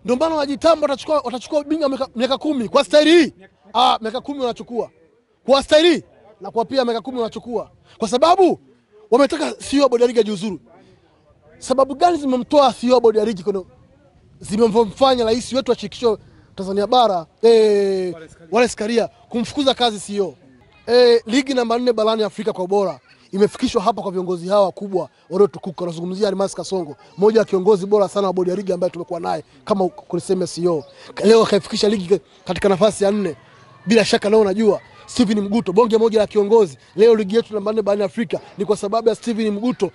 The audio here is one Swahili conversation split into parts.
Ndio maana wajitamba watachukua ubingwa miaka 10 kwa staili hii. Miaka 10 wanachukua. Kwa staili hii na kwa pia miaka 10 wanachukua. Kwa sababu wametaka CEO wa bodi ya ligi ajiuzuru. Sababu gani zimemtoa CEO wa bodi ya ligi kono? Zimemfanya rais wetu wa shirikisho Tanzania bara Wallace Karia kumfukuza kazi CEO. Ligi namba 4 barani Afrika kwa ubora imefikishwa hapa kwa viongozi hawa wakubwa waliotukuka. Nazungumzia Almas Kasongo, mmoja wa kiongozi bora sana wa bodi ya ligi ambaye tumekuwa naye kama kulisema CEO. Leo kaifikisha ligi katika nafasi ya 4. Bila shaka leo unajua Steven Mguto, bonge moja la kiongozi. Leo ligi yetu namba 4 barani Afrika ni kwa sababu ya Steven Mguto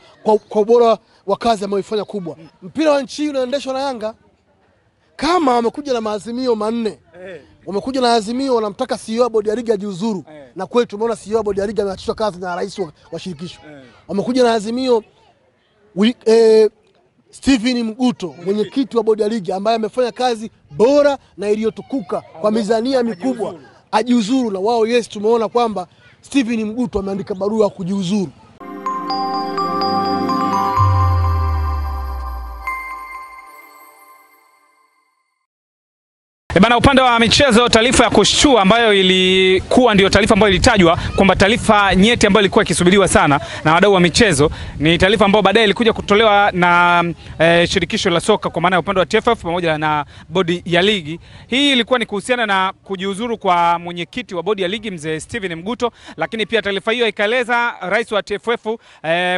kwa ubora wa kazi ameifanya kubwa. Mpira wa nchi unaendeshwa na Yanga. Kama wamekuja na maazimio manne, wamekuja na azimio wanamtaka CEO wa bodi ya ligi ajiuzuru, na kweli tumeona CEO wa bodi ya ligi ameachishwa kazi na rais wa shirikisho. Wamekuja na azimio Steven Mguto, mwenyekiti wa bodi ya ligi ambaye amefanya kazi bora na iliyotukuka kwa mizania mikubwa, ajiuzuru. Na wao tumeona kwamba Steven Mguto ameandika barua ya kujiuzuru. Bana, upande wa michezo, taarifa ya kushtua ambayo ilikuwa ndio taarifa ambayo ilitajwa kwamba taarifa nyeti ambayo ilikuwa ikisubiriwa sana na wadau wa michezo, ni taarifa ambayo baadaye ilikuja kutolewa na shirikisho la soka kwa maana ya upande wa TFF pamoja na bodi ya ligi. Hii ilikuwa ni kuhusiana na kujiuzuru kwa mwenyekiti wa bodi ya ligi mzee Steven Mguto, lakini pia taarifa hiyo ikaeleza rais wa TFF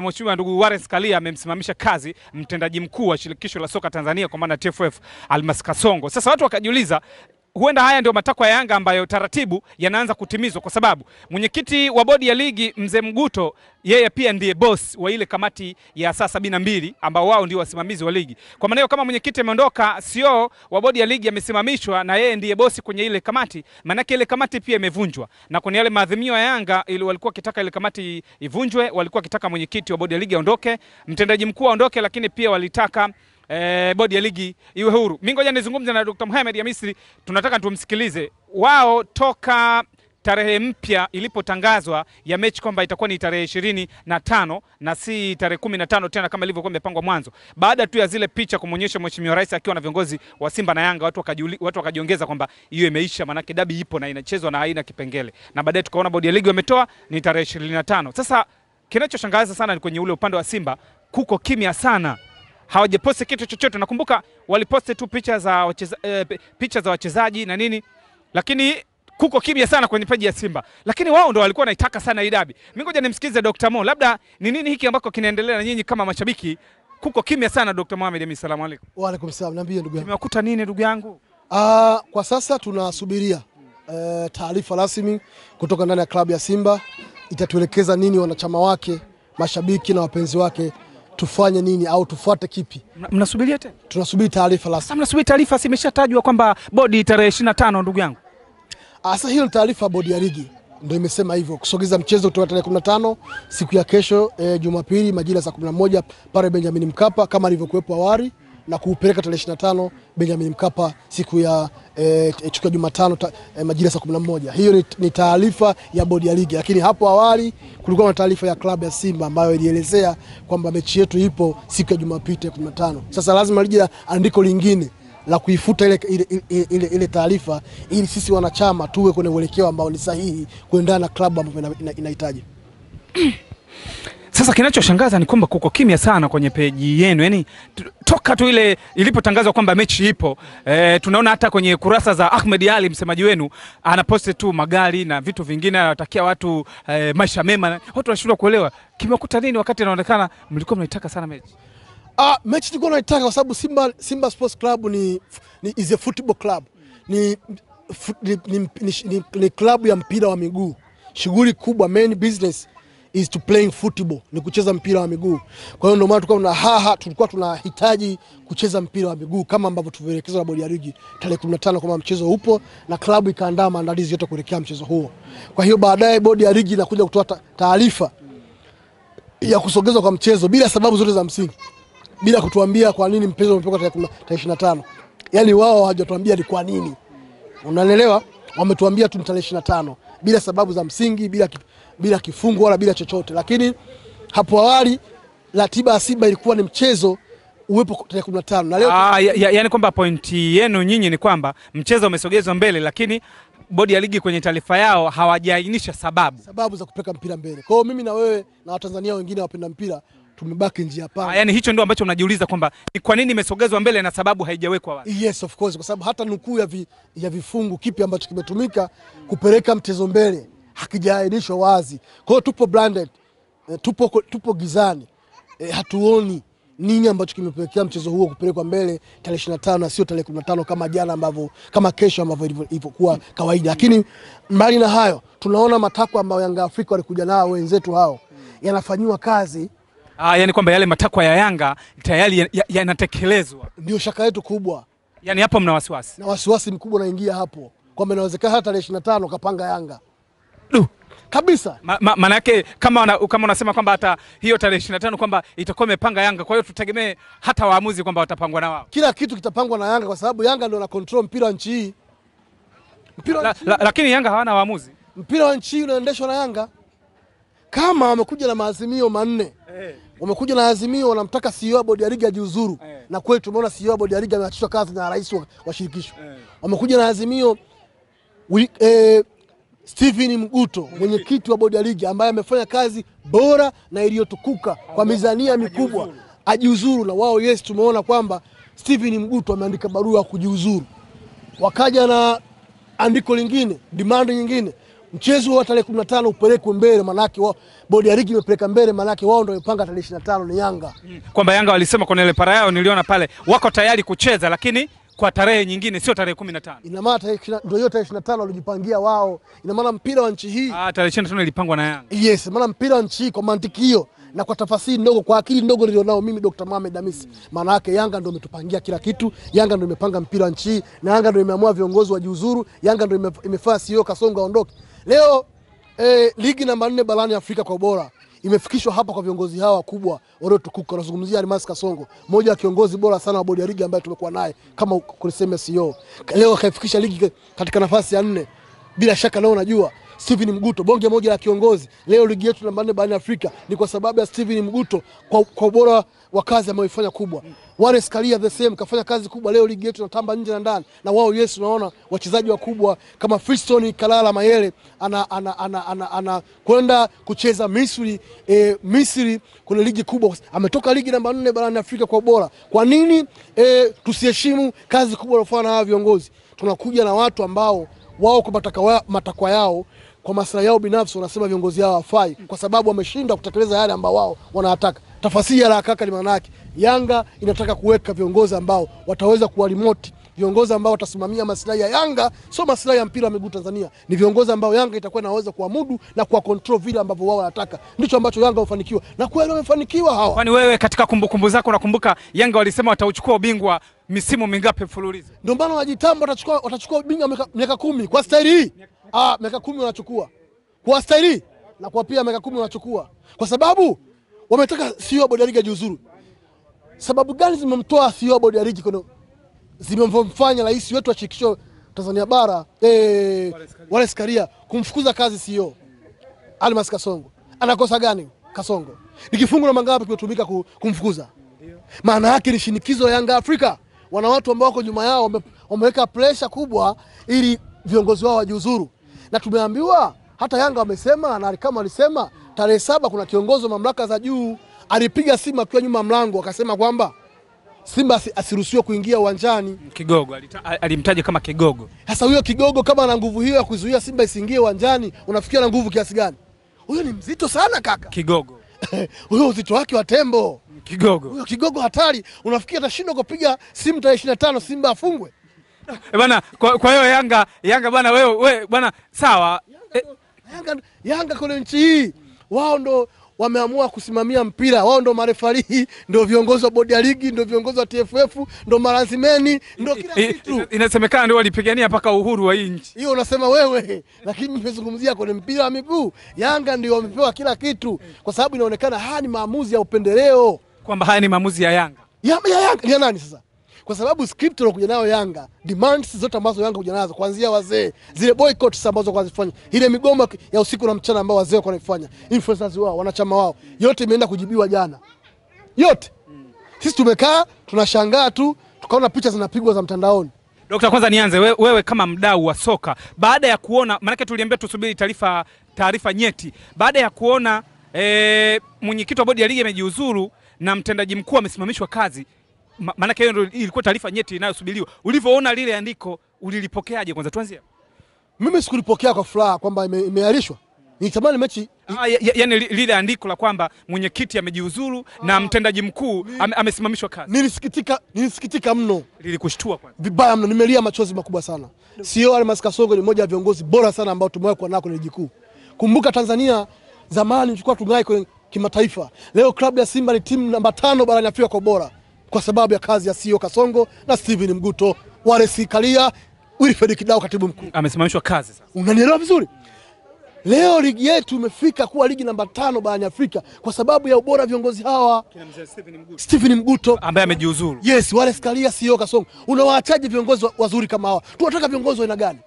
Mheshimiwa ndugu Wallace Karia amemsimamisha kazi mtendaji mkuu wa shirikisho la soka Tanzania kwa maana ya TFF Almas Kasongo. Sasa watu wakajiuliza, huenda haya ndio matakwa ya Yanga ambayo taratibu yanaanza kutimizwa, kwa sababu mwenyekiti wa bodi ya ligi mzee Mguto yeye pia ndiye boss wa ile kamati ya saa 72 ambao wao ndio wasimamizi wa ligi. Kwa maana hiyo kama mwenyekiti ameondoka, CEO wa bodi ya ligi amesimamishwa na yeye ndiye boss kwenye ile kamati, maana ile kamati pia imevunjwa. Na kwenye yale maadhimio ya Yanga ili walikuwa kitaka ile kamati ivunjwe, walikuwa kitaka mwenyekiti wa bodi ya ligi aondoke, mtendaji mkuu aondoke, lakini pia walitaka bodi ya ligi iwe huru. Mimi ngoja nizungumze na Dr. Mohamed ya Misri, tunataka tumsikilize. Wao toka tarehe mpya ilipotangazwa ya mechi kwamba itakuwa ni tarehe 25 na si tarehe 15 tena kama ilivyokuwa imepangwa mwanzo, baada tu ya zile picha kumuonyesha Mheshimiwa Rais akiwa na viongozi wa Simba na Yanga, watu wakajiongeza kwamba hiyo imeisha, manake dabi ipo na inachezwa na haina kipengele, na baadaye tukaona bodi ya ligi wametoa ni tarehe 25. Sasa kinachoshangaza sana ni kwenye ule upande wa Simba kuko kimya sana, hawajaposti kitu chochote. Nakumbuka waliposti tu picha za wachezaji na nini, lakini kuko kimya sana kwenye peji ya Simba, lakini wao ndo walikuwa wanaitaka sana hii dabi. Mimi ngoja nimsikize Dr. Mo, labda ni nini hiki ambako kinaendelea na nyinyi kama mashabiki, kuko kimya sana. Dr. Mohamed, asalamu alaykum. Wa alaykum salaam. Niambie ndugu yangu. Nimekuta nini ndugu yangu? Kwa sasa tunasubiria taarifa rasmi kutoka ndani ya klabu ya Simba, itatuelekeza nini wanachama wake, mashabiki na wapenzi wake tufanye nini au tufuate kipi. Mnasubiria tena? Tunasubiri taarifa rasmi. Sasa mnasubiri taarifa, si imeshatajwa kwamba bodi tarehe 25 ndugu yangu? Sasa hiyo taarifa bodi ya ligi ndio imesema hivyo, kusogeza mchezo kutoka tarehe 15 siku ya kesho Jumapili majira saa 11 pale Benjamin Mkapa kama ilivyokuwepo awali, na kuupeleka tarehe 25 Benjamin Mkapa siku ya Jumatano majira saa 11. Hiyo ni taarifa ya bodi ya ligi, lakini hapo awali kulikuwa na taarifa ya klabu ya Simba ambayo ilielezea kwamba mechi yetu ipo siku ya Jumapili 15. Sasa lazima lije andiko lingine la kuifuta ile taarifa ili sisi wanachama tuwe kwenye uelekeo ambao ni sahihi kuendana na klabu ambayo inahitaji. Sasa kinachoshangaza ni kwamba kuko kimya sana kwenye peji yenu. Yaani toka tu ile ilipotangazwa kwamba mechi ipo, tunaona hata kwenye kurasa za Ahmed Ali msemaji wenu anaposti tu magari na vitu vingine, anatakia watu maisha mema. Watu wanashindwa kuelewa kimekuta nini wakati inaonekana mlikuwa mnaitaka sana mechi. Mechi tulikuwa tunaitaka kwa sababu Simba Sports Club is a football club. Ni club ya mpira wa miguu. Shughuli kubwa, main business is to playing football, ni kucheza mpira wa miguu. Kwa hiyo ndio maana tulikuwa tunahitaji kucheza mpira wa miguu kama ambavyo tulivyoelekezwa na bodi ya ligi tarehe 15 kama mchezo upo, na klabu ikaandaa maandalizi yote kuelekea mchezo huo. Kwa hiyo baadaye bodi ya ligi inakuja kutoa taarifa ya kusogezwa kwa mchezo bila sababu zote za msingi, bila kutuambia kwa nini mchezo umepangwa tarehe 25. Yaani wao hawajatuambia ni kwa nini. Unaelewa? Wametuambia tu tarehe 25 bila sababu za msingi, bila kifungo wala bila chochote. Lakini hapo awali ratiba ya Simba ilikuwa ni mchezo uwepo tarehe 15 na leo yani kwamba pointi yenu nyinyi ni kwamba mchezo umesogezwa mbele, lakini bodi ya ligi kwenye taarifa yao hawajaainisha sababu za kupeleka mpira mbele. Kwa hiyo mimi na wewe na Watanzania wengine wapenda mpira tumebaki njia panda. Yani hicho ndio ambacho mnajiuliza kwamba ni kwa nini imesogezwa mbele na sababu haijawekwa wazi. Yes, of course, kwa sababu hata nukuu ya vifungu kipi ambacho kimetumika kupeleka mchezo mbele hakijaainishwa wazi. Kwa hiyo tupo blinded, tupo gizani. Hatuoni nini ambacho kimepelekea mchezo huo kupelekwa mbele tarehe 25 na sio tarehe 15 kama jana ambavyo kama kesho ambavyo ilivyokuwa kawaida. Lakini mbali na hayo tunaona matakwa ambayo Yanga Afrika walikuja nao wenzetu hao yanafanywa kazi. Yani kwamba yale matakwa ya Yanga tayari yanatekelezwa. Ndio shaka yetu kubwa. Yani hapo mna wasiwasi. Na wasiwasi mkubwa unaingia hapo kwamba inawezekana hata tarehe 25 kapanga Yanga. Kabisa. Maana yake kama unasema kwamba hata hiyo tarehe 25 kwamba itakuwa imepanga Yanga, kwa hiyo tutegemee hata waamuzi kwamba watapangwa na wao. Kila kitu kitapangwa na Yanga kwa sababu Yanga ndio na control mpira wa nchi hii. Lakini Yanga hawana waamuzi. Mpira wa nchi hii unaendeshwa na Yanga. Kama wamekuja na maazimio manne. Wamekuja na azimio wanamtaka CEO wa bodi ya ligi ajiuzuru. Na kweli tumeona CEO wa bodi ya ligi ameachishwa kazi na rais wa shirikisho. Wamekuja na azimio Steven Mguto, mwenyekiti wa bodi ya ligi ambaye amefanya kazi bora na iliyotukuka kwa mizania mikubwa, ajiuzuru. Na wao yes, tumeona kwamba Steven Mguto ameandika barua ya kujiuzuru. Wakaja na andiko lingine, demand nyingine, mchezo wa tarehe 15 upelekwe mbele, manake wao bodi ya ligi imepeleka mbele, manake wao ndio wamepanga tarehe 25 ni Yanga. Kwamba Yanga walisema kwenye ile para yao niliona pale wako tayari kucheza, lakini kwa tarehe nyingine sio tarehe 15. Ina maana ndio hiyo tarehe 25 walijipangia wao. Ina maana mpira wa nchi hii tarehe 25 ilipangwa na Yanga. Yes, maana mpira wa nchi hii kwa mantiki hiyo na kwa tafasiri ndogo, kwa akili ndogo nilionao mimi Dr. Mohamed Hamisi, maana yake Yanga ndio imetupangia kila kitu. Yanga ndio imepanga mpira wa nchi hii na Yanga ndio imeamua viongozi wajiuzuru. Yanga ndio imefanya CEO Kasongo aondoke. Leo ligi namba 4 barani Afrika kwa ubora imefikishwa hapa kwa viongozi hawa wakubwa waliotukuka. Tunazungumzia Almas Kasongo, mmoja wa kiongozi bora sana wa bodi ya ligi ambaye tumekuwa naye kama kulisema CEO. Leo akaifikisha ligi katika nafasi ya 4. Bila shaka leo unajua Steven Mguto, bonge moja la kiongozi. Leo ligi yetu namba 4 barani Afrika ni kwa sababu ya Steven Mguto kwa ubora wa kazi ameifanya kubwa. Wallace Karia the same kafanya kazi kubwa. Leo ligi yetu inatamba nje na ndani. Na wao yes, unaona wachezaji wakubwa kama Fiston Kalala Mayele ana kwenda kucheza Misri kwenye ligi kubwa. Ametoka ligi namba 4 barani Afrika kwa ubora. Kwa nini tusiheshimu kazi kubwa waliyofanya na hawa viongozi? Tunakuja na watu ambao wao kwa matakwa yao, kwa maslahi yao binafsi wanasema viongozi hao hawafai kwa sababu wameshindwa kutekeleza yale ambao wao wanataka. Tafasiri ya kaka ni maana yake Yanga inataka kuweka viongozi ambao wataweza kuwa remote, viongozi ambao watasimamia maslahi ya Yanga, sio maslahi ya mpira wa miguu Tanzania. Ni viongozi ambao Yanga itakuwa inaweza kuamudu na kuwa control vile ambavyo wao wanataka. Ndicho ambacho Yanga wamefanikiwa. Na kweli wamefanikiwa hawa. Kwani wewe katika kumbukumbu zako unakumbuka Yanga walisema watauchukua ubingwa misimu mingapi mfululizo? Ndio maana wajitamba watachukua ubingwa miaka 10 kwa staili hii. Miaka 10 wanachukua. Kwa staili hii na kwa pia miaka 10 wanachukua. Kwa sababu wametaka CEO wa bodi ya ligi ajiuzuru. Sababu gani zimemtoa CEO wa bodi ya ligi kono? Zimemfanya rais wetu wa shirikisho Tanzania bara Wallace Karia kumfukuza kazi CEO Almas Kasongo. Anakosa gani Kasongo? Ni kifungu namba ngapi kimetumika kumfukuza? Maana yake ni shinikizo ya Yanga Afrika. Wana watu ambao wako nyuma yao wameweka pressure kubwa ili viongozi wao wajiuzuru. Na tumeambiwa hata Yanga wamesema na kama walisema tarehe 7 kuna kiongozi wa mamlaka za juu alipiga simu akiwa nyuma mlango akasema kwamba Simba asiruhusiwe kuingia uwanjani. Kigogo alimtaja kama kigogo. Sasa huyo kigogo kama ana nguvu hiyo ya kuzuia Simba isiingie uwanjani, unafikia na nguvu kiasi gani? Huyo ni mzito sana kaka. Kigogo. Huyo uzito wake wa tembo. Kigogo. Huyo kigogo hatari. Unafikia atashindwa kupiga simu tarehe 25 Simba afungwe. Bwana kwa hiyo Yanga bwana wewe bwana sawa. Yanga kwenye nchi hii wao ndo wameamua kusimamia mpira. Wao ndo marefari, ndo viongozi wa bodi ya ligi, ndo viongozi wa TFF, ndo marazimeni, ndo kila kitu. Inasemekana ndio walipigania paka uhuru wa nchi. Hiyo unasema wewe, lakini nimezungumzia kwenye mpira wa miguu. Yanga ndio wamepewa kila kitu kwa sababu inaonekana haya ni maamuzi ya upendeleo, kwamba haya ni maamuzi ya Yanga. Ya Yanga ya nani sasa? Kwa sababu script iliyokuja nayo Yanga, demands zote ambazo Yanga kuja nazo kuanzia wazee, zile boycotts ambazo kwa zifanya, ile migoma ya usiku na mchana ambao wazee wanafanya, influencers wao, wanachama wao, yote imeenda kujibiwa jana. Yote. Sisi tumekaa tunashangaa tu, tukaona picha zinapigwa za mtandaoni. Dokta, kwanza nianze wewe kama mdau wa soka, baada ya kuona, maana tuliambia tusubiri taarifa nyeti, baada ya kuona mwenyekiti wa bodi ya ligi amejiuzuru na mtendaji mkuu amesimamishwa kazi, maana hiyo ndio ilikuwa taarifa nyeti inayosubiriwa. Ulivyoona lile andiko ulilipokeaje? Kwanza tuanzie. Mimi sikulipokea kwa furaha kwamba imeahirishwa. Nitamani mechi yani lile andiko la kwamba mwenyekiti amejiuzuru na mtendaji mkuu amesimamishwa kazi. Nilisikitika mno. Lilikushtua kwanza? Vibaya mno, nimelia machozi makubwa sana. Sio Almas Kasongo ni mmoja wa viongozi bora sana ambao tumewahi kuwa nao kwenye ligi kuu. Kumbuka Tanzania zamani tulikuwa tungai kwenye kimataifa. Leo klabu ya Simba ni timu namba 5 barani Afrika kwa bora kwa sababu ya kazi ya CEO Kasongo na Steven Mguto, Wallace Karia, Wilfred Kidao katibu mkuu. Amesimamishwa kazi sasa. Unanielewa vizuri? Leo ligi yetu imefika kuwa ligi namba 5 barani Afrika kwa sababu ya ubora viongozi hawa. Kina mzee Steven Mguto ambaye amejiuzuru. Yes, Wallace Karia, CEO Kasongo. Unawaachaje viongozi wazuri kama hawa? Tunataka viongozi wa aina gani?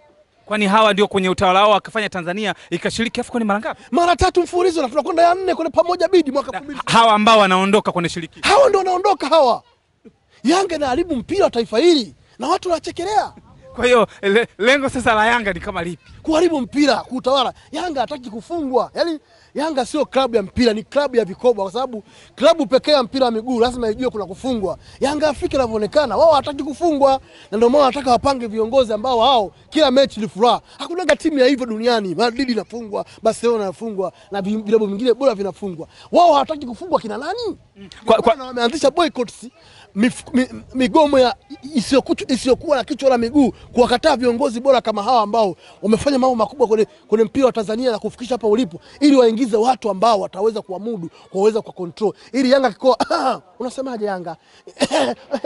Kwani hawa ndio kwenye utawala wao wakafanya Tanzania ikashiriki AFCON mara ngapi? Mara 3 mfululizo, na tunakwenda ya 4 kwenye pamoja bidi mwaka 2000. Hawa ambao wanaondoka kwenye shiriki. Hawa ndio wanaondoka hawa. Yanga inaharibu mpira wa taifa hili na watu wanachekelea. Kwa hiyo lengo sasa la Yanga ni kama lipi? Kuharibu mpira, kutawala. Yanga hataki kufungwa. Yaani Yanga sio klabu ya mpira, ni klabu ya vikoba kwa sababu klabu pekee ya mpira wa miguu lazima ijue kuna kufungwa. Yanga Afrika inavyoonekana wao hataki kufungwa na ndio maana wanataka wapange viongozi ambao hao kila mechi ni furaha. Hakuna timu ya hivyo duniani. Madrid inafungwa, Barcelona inafungwa na vilabu vingine bora vinafungwa. Wao hawataki kufungwa kina nani? Wameanzisha boycotts, migomo ya isiyokuwa na kichwa la miguu kuwakataa viongozi bora kama hawa ambao wamefanya mambo makubwa kwenye mpira wa Tanzania na kufikisha hapa ulipo, ili waingize watu ambao wataweza kuamudu, kuweza kwa control. Ili Yanga kikoa unasemaje Yanga?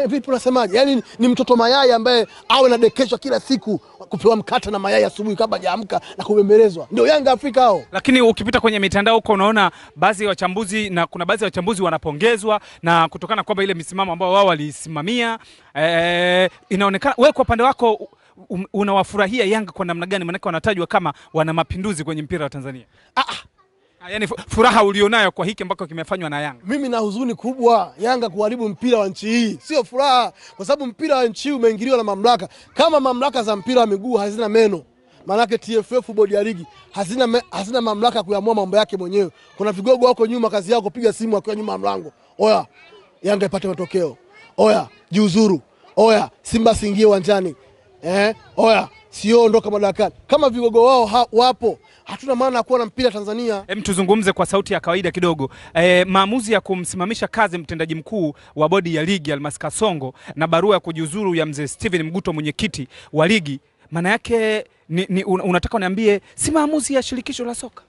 Vipi unasemaje? Yaani ni mtoto mayai ambaye awe na dekeshwa kila siku kupewa mkate na mayai asubuhi kabla hajaamka na kubembelezwa. Ndio Yanga Afrika hao. Lakini ukipita kwenye mitandao huko unaona baadhi ya wachambuzi, na kuna baadhi ya wachambuzi wanapongezwa na kutokana kwamba ile misimamo ambao wao walisimamia, inaonekana wewe kwa upande wako unawafurahia Yanga kwa namna gani? Maana wanatajwa kama wana mapinduzi kwenye mpira wa Tanzania. Yaani furaha ulionayo kwa hiki ambako kimefanywa na Yanga. Mimi na huzuni kubwa Yanga kuharibu mpira wa nchi hii. Sio furaha kwa sababu mpira wa nchi hii umeingiliwa na mamlaka. Kama mamlaka za mpira wa miguu hazina meno, maana TFF bodi ya ligi hazina mamlaka kuamua mambo yake mwenyewe. Kuna vigogo wako nyuma, kazi yao kupiga simu akiwa nyuma ya mlango. Oya, Yanga ipate matokeo. Oya, jiuzuru. Oya, Simba siingie uwanjani. Oya, sio ondoka madarakani. Kama vigogo wao wapo, hatuna maana ya kuwa na mpira Tanzania. Tuzungumze kwa sauti ya kawaida kidogo. Maamuzi ya kumsimamisha kazi mtendaji mkuu wa bodi ya ligi Almas Kasongo na barua ya kujiuzuru ya mzee Steven Mguto mwenyekiti wa ligi, maana yake unataka uniambie si maamuzi ya shirikisho la soka?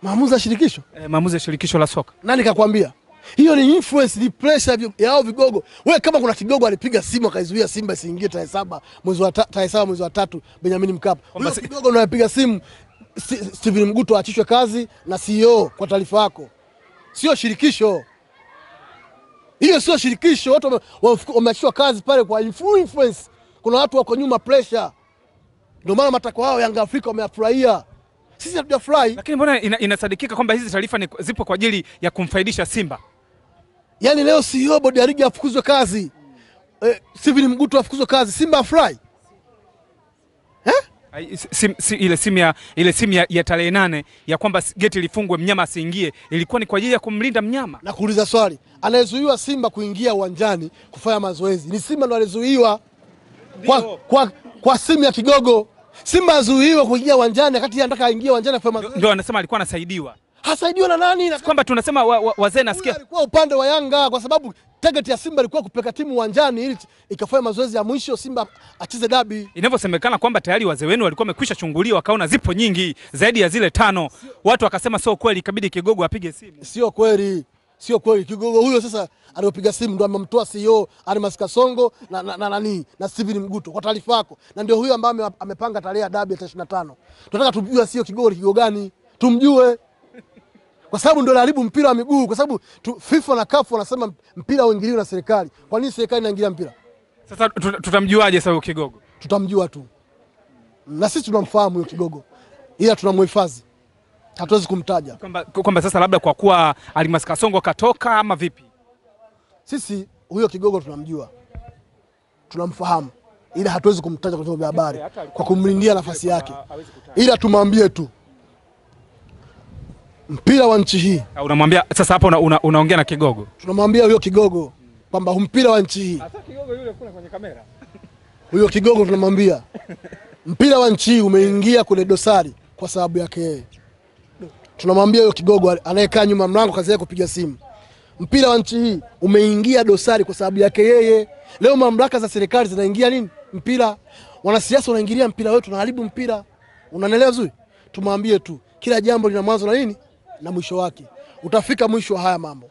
Maamuzi ya shirikisho? Maamuzi ya shirikisho la soka. Nani kakwambia? Hiyo ni influence, ni pressure ya hao vigogo. Wewe kama kuna kigogo alipiga simu akaizuia Simba isiingie tarehe 7 mwezi wa 3 Benjamin Mkapa. Huyo kigogo anapiga simu Steven Mguto aachishwe kazi na CEO, kwa taarifa yako. Sio shirikisho. Hiyo sio shirikisho, watu wameachishwa kazi pale kwa influence. Kuna watu wako nyuma pressure. Ndio maana matakwa yao Yanga Afrika wameyafurahia. Sisi hatujafurahi. Lakini mbona inasadikika kwamba hizi taarifa zipo kwa ajili ya kumfaidisha Simba? Yaani leo CEO bodi ya ligi afukuzwe kazi. Steven Mguto afukuzwe kazi, Simba afurahi? Ile simu ya tarehe 8 ya kwamba geti lifungwe mnyama asiingie ilikuwa ni kwa ajili ya kumlinda mnyama. Na kuuliza swali, anayezuiwa Simba kuingia uwanjani kufanya mazoezi ni Simba ndo alizuiwa kwa simu ya kigogo. Simba azuiwa kuingia uwanjani wakati anataka aingie uwanjani afanye mazoezi. Ndio anasema alikuwa anasaidiwa. Hasaidiwa na nani? Kwamba tunasema wazee nasikia alikuwa upande wa Yanga kwa sababu target ya Simba ilikuwa kupeka timu uwanjani ili ikafanya mazoezi ya mwisho Simba acheze dabi. Inavyosemekana kwamba tayari wazee wenu walikuwa wamekwisha chungulia wakaona zipo nyingi zaidi ya zile 5. Watu wakasema sio kweli, ikabidi kigogo apige simu. Sio kweli. Sio kweli. Kigogo huyo sasa aliyopiga simu ndo amemtoa CEO Almas Kasongo na Steven Mguto kwa taarifa yako. Na ndio huyo ambaye amepanga tarehe ya dabi ya 25. Tunataka tujue sio kigogo gani, tumjue. Kwa sababu ndio anaharibu mpira wa miguu, kwa sababu FIFA na CAF wanasema mpira uingiliwe na serikali. Kwa nini serikali inaingilia mpira? Sasa tutamjuaje sasa huyo kigogo? Tutamjua tu. Na sisi tunamfahamu huyo kigogo. Ila tunamhifadhi. Hatuwezi kumtaja. Kwamba sasa labda kwa kuwa Almas Kasongo katoka ama vipi? Sisi huyo kigogo tunamjua, tunamfahamu, ila hatuwezi kumtaja kwa vyombo vya habari kwa kumlindia nafasi yake, ila tumwambie tu mpira wa nchi hii. Unamwambia sasa hapo unaongea na kigogo. Tunamwambia huyo kigogo kwamba mpira wa nchi hii. Sasa kigogo yule kuna kwenye kamera. Huyo kigogo tunamwambia mpira wa nchi hii umeingia kwenye dosari kwa sababu yake yeye. Tunamwambia huyo kigogo anayekaa nyuma mlango kazi yake kupiga simu. Mpira wa nchi hii umeingia dosari kwa sababu yake yeye. Leo mamlaka za serikali zinaingia nini? Mpira. Wanasiasa wanaingilia mpira wetu, tunaharibu mpira. Unanielewa vizuri? Tumwambie tu kila jambo lina mwanzo na nini? Na mwisho wake. Utafika mwisho wa haya mambo.